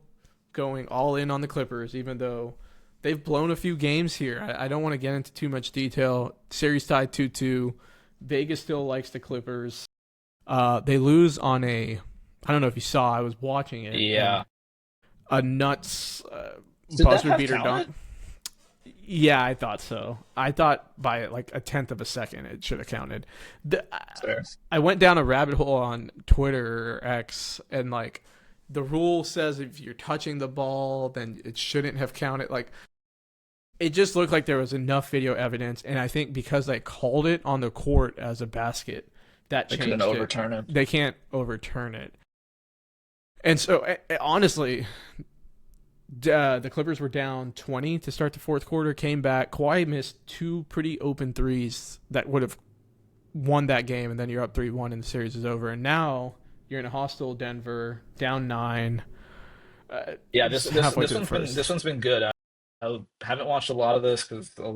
going all in on the Clippers, even though they've blown a few games here. I don't want to get into too much detail. Series tied 2-2. Vegas still likes the Clippers. They lose on a. I don't know if you saw. I was watching it. And Yeah. a nuts Did that buzzer have beater dunk. counted? Yeah, I thought so. I thought by like a tenth of a second it should have counted. The, Fair. I went down a rabbit hole on Twitter or X, and like the rule says if you're touching the ball, then it shouldn't have counted. Like it just looked like there was enough video evidence, and I think because they called it on the court as a basket, that They couldn't changed it. overturn it. They can't overturn it. And so, honestly, the Clippers were down 20 to start the fourth quarter, came back. Kawhi missed two pretty open threes that would have won that game, and then you're up 3-1 and the series is over. And now you're in a hostile Denver, down 9. Yeah, Halfway through the first. this one's been good. I haven't watched a lot of this because a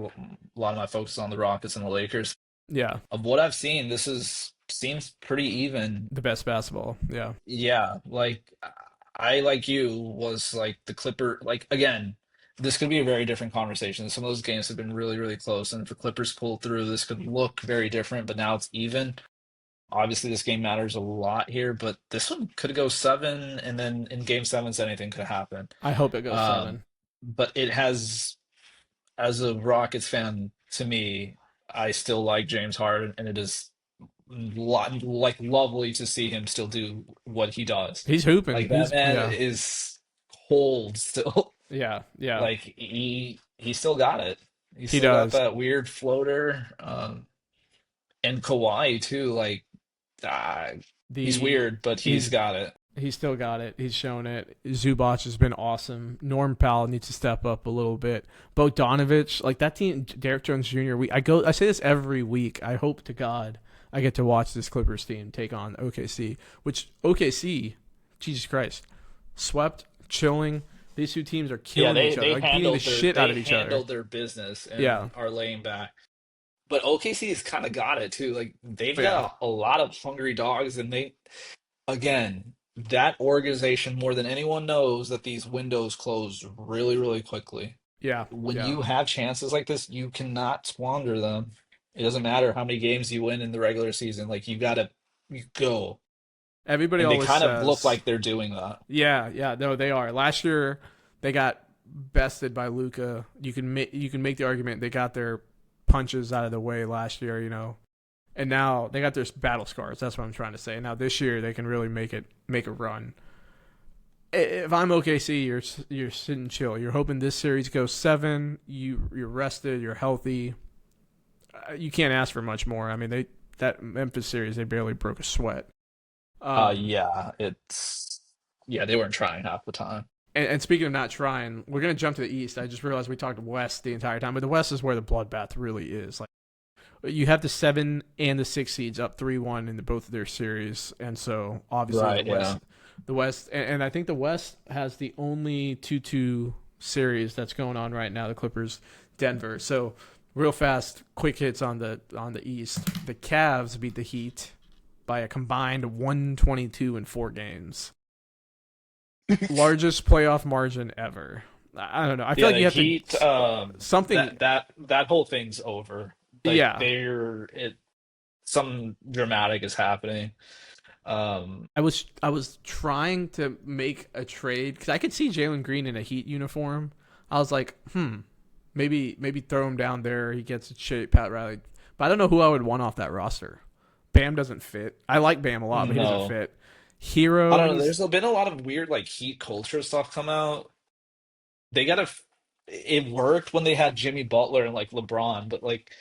lot of my focus is on the Rockets and the Lakers. Yeah, Of what I've seen, this is seems pretty even. the best basketball. Yeah. Yeah, like I like you was like the Clipper. Like again, this could be a very different conversation. Some of those games have been really, really close, and if the Clippers pull through, this could look very different. But now it's even. Obviously, this game matters a lot here, but this one could go seven, and then in game sevens, anything could happen. I hope it goes Um, 7. but it has, as a Rockets fan, to me, I still like James Harden, and it is like lovely to see him still do what he does. He's hooping. Like that man Yeah. is cold still. Yeah. Yeah. Like he still got it. He He still got does. that weird floater. And Kawhi too. Like he's The weird, but he's he's got it. He's still got it. He's shown it. Zubac has been awesome. Norm Powell needs to step up a little bit. Bogdanovich, like that team, Derek Jones Jr. I say this every week. I hope to God I get to watch this Clippers team take on OKC. Which OKC, Jesus Christ, swept, chilling. These two teams are Yeah, killing each other, like beating the shit out they of each other. handled their business Yeah, and are laying back. But OKC has kind of got it too. Like they've yeah, got a lot of hungry dogs, and they again that organization more than anyone knows that these windows close really, really quickly. yeah, When yeah. you have chances like this, you cannot squander them. It doesn't matter how many games you win in the regular season. Like you go, Everybody and they always kind of look says, like they're doing that. yeah, yeah. No, they are. Last year they got bested by Luka. You can make the argument they got their punches out of the way last year, and now they got their battle scars. That's what I'm trying to say. Now this year they can really make a run. If I'm OKC, you're sitting chill. You're hoping this series goes 7. You're rested. You're healthy. You can't ask for much more. I mean, that Memphis series they barely broke a sweat. Um, Yeah, yeah, they weren't trying half the time. and speaking of not trying, we're gonna jump to the East. I just realized we talked West the entire time, but the West is where the bloodbath really is. Like you have the 7 and the 6 seeds up 3-1 in both of their series, and so obviously Right, yeah. The West, and I think the West has the only 2-2 series that's going on right now. The Clippers, Denver. So real fast, quick hits on the East. The Cavs beat the Heat by a combined 122 in 4 games, largest playoff margin ever. I don't know. I feel Yeah, like the you have Heat, to something. that whole thing's over. Like Yeah, some dramatic is happening. I was trying to make a trade because I could see Jalen Green in a Heat uniform. I was like, maybe throw him down there. He gets in shape, Pat Riley. But I don't know who I would want off that roster. Bam doesn't fit. I like Bam a lot, but he doesn't No. fit. I don't know. Heroes, There's been a lot of weird like Heat culture stuff come out. They gotta. It worked when they had Jimmy Butler and like LeBron, but like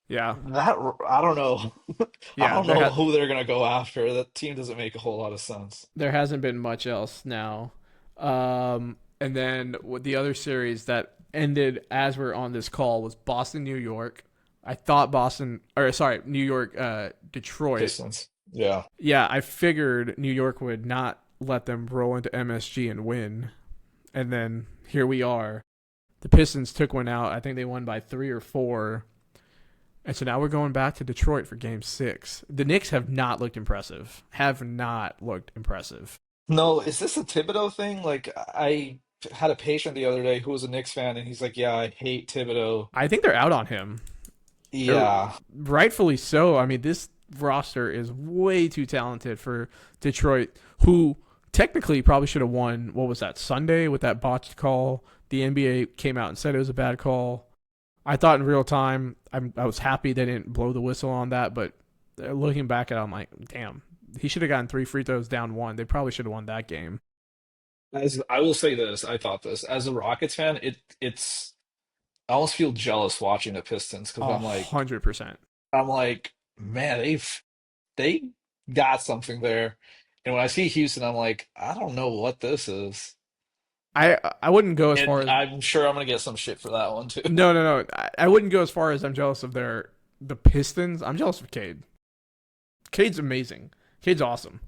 yeah, that, I don't know. I yeah. don't know who they're gonna go after. That team doesn't make a whole lot of sense. There hasn't been much else now. And then with the other series that ended as we're on this call was Boston, New York. I thought New York, Detroit. Pistons. Yeah. Yeah, I figured New York would not let them roll into MSG and win. And then here we are. The Pistons took one out. I think they won by 3 or 4. And so now we're going back to Detroit for game 6. The Knicks have not looked impressive. Have not looked impressive. No, is this a Thibodeau thing? Like I had a patient the other day who was a Knicks fan, and he's like, "Yeah, I hate Thibodeau." I think they're out on him. They're Yeah. rightfully so. I mean, this roster is way too talented for Detroit, who technically probably should have won. What was that Sunday with that botched call? The NBA came out and said it was a bad call. I thought in real time, I was happy they didn't blow the whistle on that, but looking back at it, I'm like, damn, he should have gotten 3 free throws down 1. They probably should have won that game. As I will say this, I thought this as a Rockets fan, it's I almost feel jealous watching the Pistons because 100%. I'm like, man, they got something there. And when I see Houston, I'm like, I don't know what this is. I wouldn't go as far And as I'm sure I'm gonna get some shit for that one too. no. I wouldn't go as far as I'm jealous of the Pistons. I'm jealous of Cade. Cade's amazing. Cade's awesome.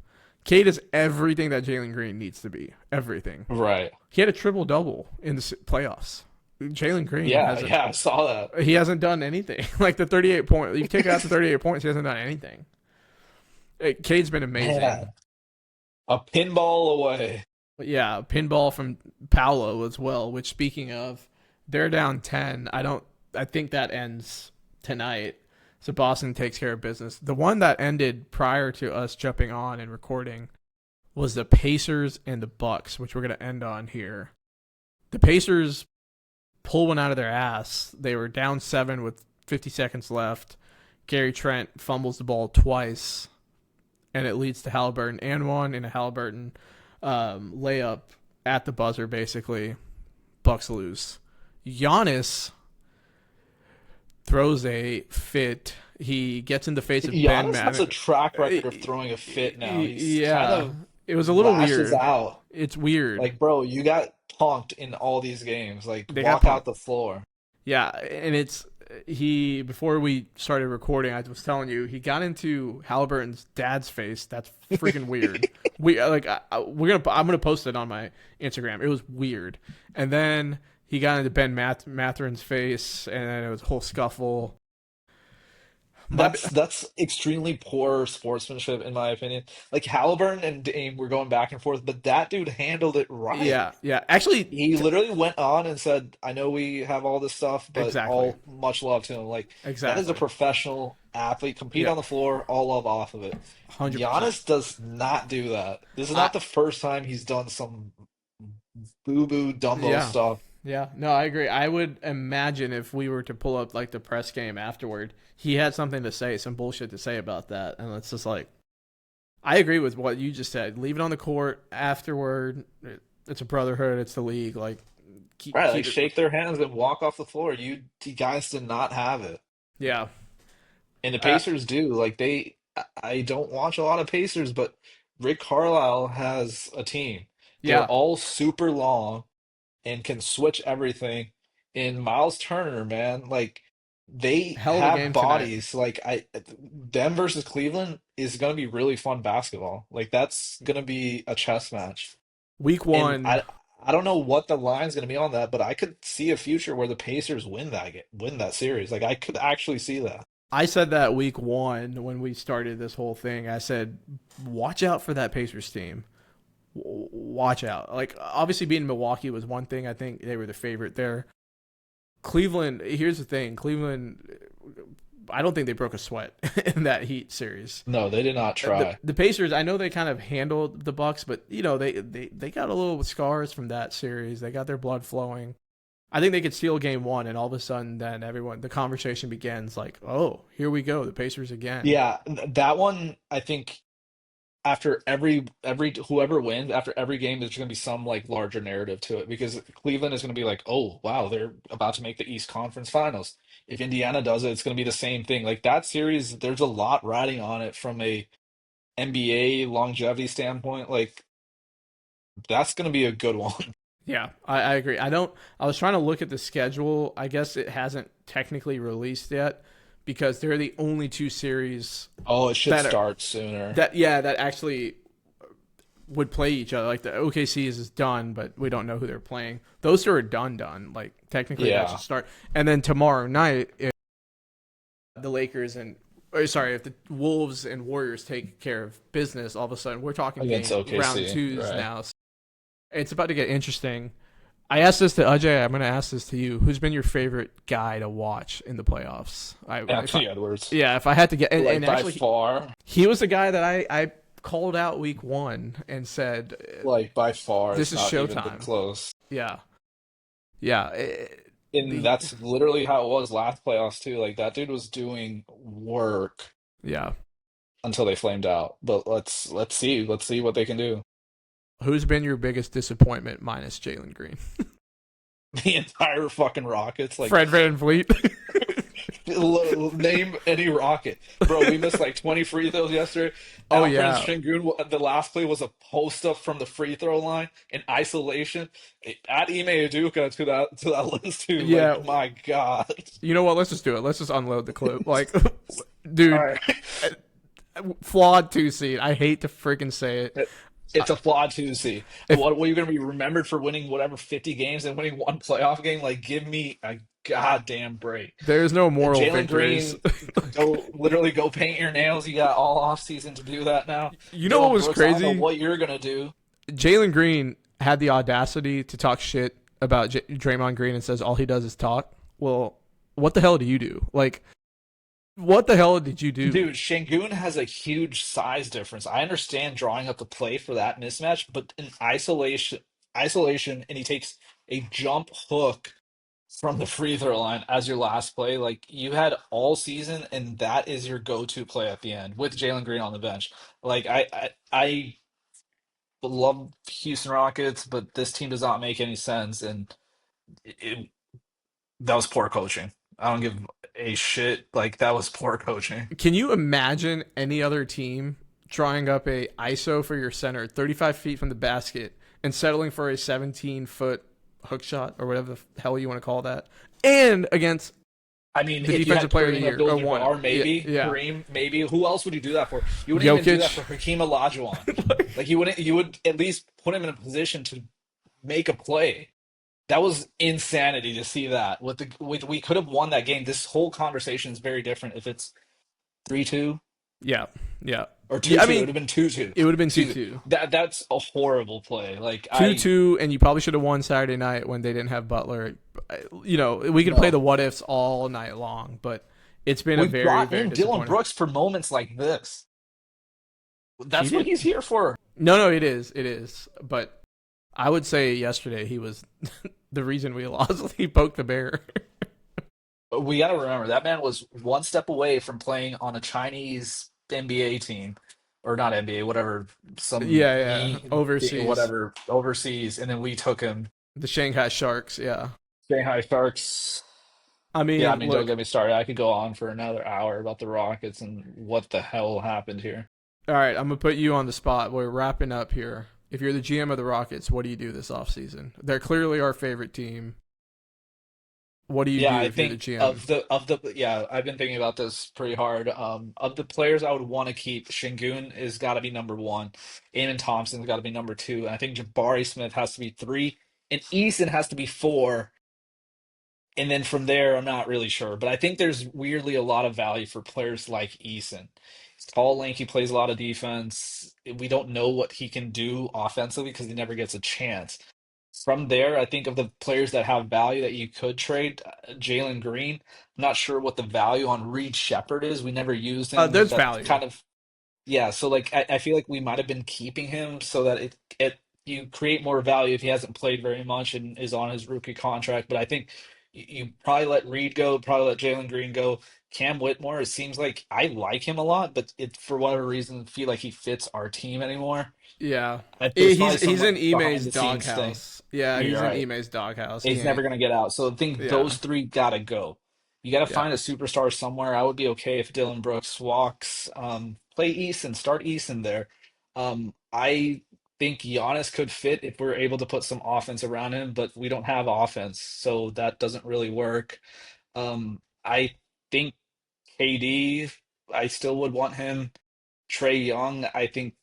Cade is everything that Jalen Green needs to be. Everything. Right. He had a triple double in the playoffs. Jalen Green Yeah, hasn't. yeah, I saw that. He hasn't done anything. Like the 38 point. You take out the 38 points. He hasn't done anything. Cade's been amazing. Man, a pinball away. But yeah, pinball from Paolo as well. Which speaking of, they're down 10. I think that ends tonight. So Boston takes care of business. The one that ended prior to us jumping on and recording was the Pacers and the Bucks, which we're gonna end on here. The Pacers pull one out of their ass. They were down 7 with 50 seconds left. Gary Trent fumbles the ball twice, and it leads to Halliburton and one in a Halliburton layup at the buzzer. Basically, Bucks lose. Giannis throws a fit. He gets in the face of Ben Giannis has a Madden. track record of throwing a fit now. He's kind Yeah, of it was a little lashes weird. out. It's weird. Like, bro, you got punked in all these games. Like, They got walk out punked. the floor. Yeah, and it's he before we started recording, I was telling you he got into Halliburton's dad's face. That's freaking weird. I'm gonna post it on my Instagram. It was weird, and then he got into Ben Matherin's face, and then it was a whole scuffle. My, That's extremely poor sportsmanship, in my opinion. Like Halliburton and Dame were going back and forth, but that dude handled it right. yeah. Actually, He literally went on and said, "I know we have all this stuff, but exactly, all much love to him." Like that is a exactly. professional athlete. Compete Yeah, on the floor, all love off of it. 100%. Giannis does not do that. This is I not the first time he's done some boo boo Dumbo Yeah. stuff. Yeah. No, I agree. I would imagine if we were to pull up like the press game afterward, he had something to say, some bullshit to say about that. And it's just like, I agree with what you just said. Leave it on the court afterward. It's a brotherhood. It's the league. Like, Right, like keep it. shake their hands and walk off the floor. You guys did not have it. Yeah. And the Uh, Pacers do. Like I don't watch a lot of Pacers, but Rick Carlisle has a team. They're yeah. all super long and can switch everything. And Miles Turner, man, like they Hell of a have game tonight. bodies. Like them versus Cleveland is gonna be really fun basketball. Like that's gonna be a chess match. Week And one. I don't know what the line's gonna be on that, but I could see a future where the Pacers win that series. Like I could actually see that. I said that week one when we started this whole thing. I said, watch out for that Pacers team. Watch out. Like, obviously, beating Milwaukee was one thing. I think they were the favorite there. Cleveland, here's the thing Cleveland, I don't think they broke a sweat in that Heat series. No, they did not try. The Pacers, I know they kind of handled the Bucks, but they got a little scars from that series. They got their blood flowing. I think they could steal game one, and all of a sudden, then the conversation begins like, oh, here we go, the Pacers again. Yeah, that one I think after every whoever wins after every game there's going to be some like larger narrative to it because Cleveland is going to be like, "Oh, wow, they're about to make the East Conference Finals." If Indiana does it, it's going to be the same thing. Like that series, there's a lot riding on it from a NBA longevity standpoint. Like that's going to be a good one. Yeah, I agree. I was trying to look at the schedule. I guess it hasn't technically released yet because they're the only two series Oh, it should that are start sooner. that actually would play each other. Like the OKC is done, but we don't know who they're playing. Those two are done. Like technically that should Yeah, start. And then tomorrow night, if the Lakers and if the Wolves and Warriors take care of business, all of a sudden we're talking against game round OKC, twos right? now. So it's about to get interesting. I asked this to Ajay. I'm going to ask this to you. Who's been your favorite guy to watch in the playoffs? Anthony Edwards, If I had to get, like and by actually, far, he was the guy that I called out week one and said, like by far, "This it's is not even been showtime." close. Yeah, yeah, And the that's literally how it was last playoffs too. Like that dude was doing work yeah. until they flamed out. But let's see what they can do. Who's been your biggest disappointment minus Jalen Green? The entire fucking Rockets, like Fred VanVleet. name any Rocket, bro. We missed like 20 free throws yesterday. Oh Alperen yeah, Şengün, the last play was a post up from the free throw line in isolation. Add Ime Udoka to that list too. yeah. Like my God. You know what? Let's just do it. Let's just unload the clip. Like, All dude, right. flawed two seed. I hate to freaking say it. It's a flawed Tuesday. If What are you going to be remembered for winning whatever 50 games and winning one playoff game? Like, give me a goddamn break. there's no And moral Jalen victories. Green, go paint your nails. You got all off season to do that now. You know what Dylan was Brooks, I don't know crazy? what you're going to do. Jalen Green had the audacity to talk shit about Draymond Green and says all he does is talk. Well, what the hell do you do? Like, what the hell did you do? Dude, Şengün has a huge size difference. I understand drawing up the play for that mismatch, but in isolation, and he takes a jump hook from the free throw line as your last play. Like you had all season, and that is your go-to play at the end with Jalen Green on the bench. Like I love Houston Rockets, but this team does not make any sense, and it, that was poor coaching. I don't give a shit. Like that was poor coaching. Can you imagine any other team drawing up a ISO for your center 35 feet from the basket and settling for a 17-foot hook shot or whatever the hell you want to call that, and against I mean, the if you defensive had player of the Kareem year or one? Abdul-Jabbar, maybe Yeah, Kareem, maybe who else would you do that for? You wouldn't even do that Jokic. for Hakeem Olajuwon. Like you wouldn't. You would at least put him in a position to make a play. That was insanity to see that. We could have won that game. This whole conversation is very different if it's 3-2 Yeah, yeah, or yeah. I 2-2. It would mean, have been 2-2. it would have been 2-2. 2-2. That's a horrible play. Like Two I two, and you probably should have won Saturday night when they didn't have Butler. We could play no. the what ifs all night long, but it's been a We very brought very in Dylan disappointing. Brooks for moments like this. He That's what did. he's here for. No, it is, but I would say yesterday he was the reason we lost. He poked the bear. We got to remember that man was one step away from playing on a Chinese NBA team, or not NBA, whatever, some Yeah, yeah. Overseas. whatever overseas, and then we took him. The Shanghai Sharks, yeah. Shanghai Sharks. I Yeah, I mean, mean, don't look, get me started. I could go on for another hour about the Rockets and what the hell happened here. all right, I'm going to put you on the spot. We're wrapping up here. If you're the GM of the Rockets, what do you do this offseason? They're clearly our favorite team. What do you Yeah, do I if you're the think GM? of the yeah, I've been thinking about this pretty hard. Of the players I would want to keep, Şengün is got to be number one. Amen Thompson's got to be number two. And I think Jabari Smith has to be three, and Eason has to be four. And then from there, I'm not really sure, but I think there's weirdly a lot of value for players like Eason. He's tall, lanky, plays a lot of defense. We don't know what he can do offensively because he never gets a chance. From there, I think of the players that have value that you could trade, Jalen Green. I'm not sure what the value on Reed Shepherd is. We never used him. There's That's value. kind of yeah, so like I feel like we might have been keeping him so that it you create more value if he hasn't played very much and is on his rookie contract. But I think you probably let Reed go, probably let Jalen Green go. Cam Whitmore, it seems like I like him a lot, but it for whatever reason feel like he fits our team anymore. Yeah. There's He's probably he's some in like behind Ime's the scenes thing. doghouse. Yeah, You're he's in right. Ime's doghouse. He He's ain't. never gonna get out. So I think Yeah. those three gotta go. You gotta Yeah. find a superstar somewhere. I would be okay if Dylan Brooks walks. Play Eason, start Eason there. I think Giannis could fit if we're able to put some offense around him, but we don't have offense, so that doesn't really work. I think KD, I still would want him. Trey Young, I think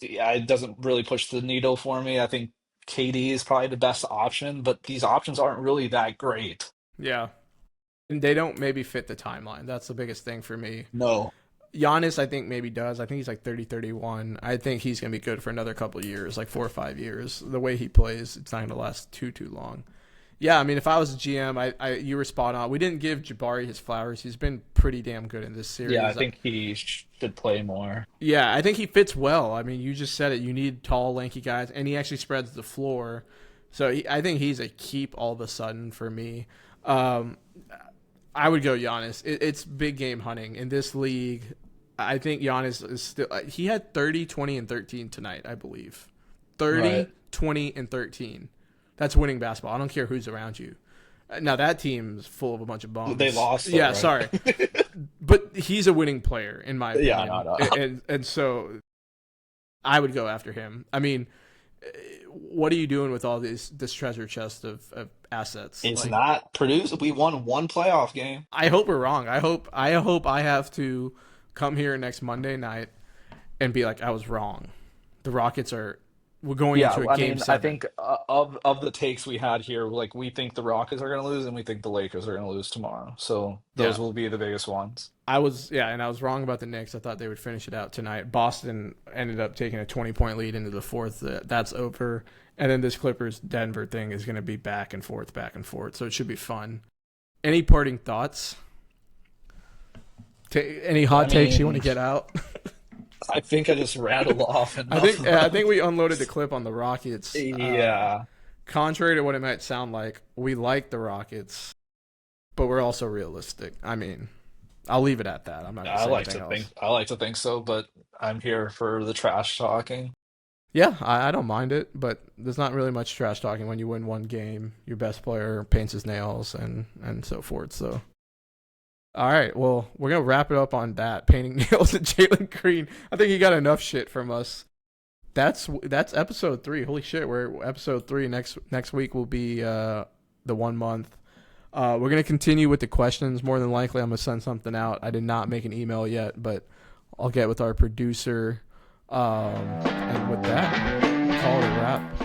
yeah, it doesn't really push the needle for me. I think KD is probably the best option, but these options aren't really that great. Yeah. And they don't maybe fit the timeline. That's the biggest thing for me. No. Giannis, I think maybe does. I think he's like 30, 31. I think he's going to be good for another couple of years, like 4 or 5 years. The way he plays, it's not going to last too long. Yeah, I mean, if I was a GM, you were spot on. We didn't give Jabari his flowers. He's been pretty damn good in this Yeah, I series. think he should play more. Yeah, I think he fits well. I mean, you just said it. You need tall, lanky guys, and he actually spreads the floor. So I think he's a keep all of a sudden for me. Um, I would go Giannis. It's big game hunting in this league. I think Giannis is still. He had 30, 20, and 13 tonight, I believe. 30, Right. 20, and 13. That's winning basketball. I don't care who's around you. Now that team's full of a bunch of They bums. lost though, Yeah, right? sorry, but he's a winning player in my Yeah, opinion, no, no. and so I would go after him. I mean, what are you doing with all this treasure chest of assets? It's Like, not produced. We won one playoff game. I hope we're wrong. I hope I have to come here next Monday night and be like I was wrong. The Rockets we're going Yeah, into a I game mean, I seven. think of the takes we had here, like we think the Rockets are going to lose, and we think the Lakers are going to lose tomorrow. So Yeah. those will be the biggest ones. And I was wrong about the Knicks. I thought they would finish it out tonight. Boston ended up taking a 20-point lead into the fourth. That's over. And then this Clippers Denver thing is going to be back and forth, back and forth. So it should be fun. Any parting thoughts? Any I hot takes you want to mean, get out? I think I just rattled off I enough think of I them. think we unloaded the clip on the Rockets. Yeah. Contrary to what it might sound like, we like the Rockets, but we're also realistic. I mean, I'll leave it at that. I'm not gonna say anything else. I like to think so, but I'm here for the trash talking. Yeah, I don't mind it, but there's not really much trash talking when you win one game. Your best player paints his nails and so forth. So, all right, well, we're gonna wrap it up on that painting nails at Jalen Green. I think he got enough shit from us. That's episode 3. Holy shit, we're episode 3. Next week will be the 1 month. We're gonna continue with the questions. More than likely, I'm gonna send something out. I did not make an email yet, but I'll get with our producer. And with that, call it a wrap.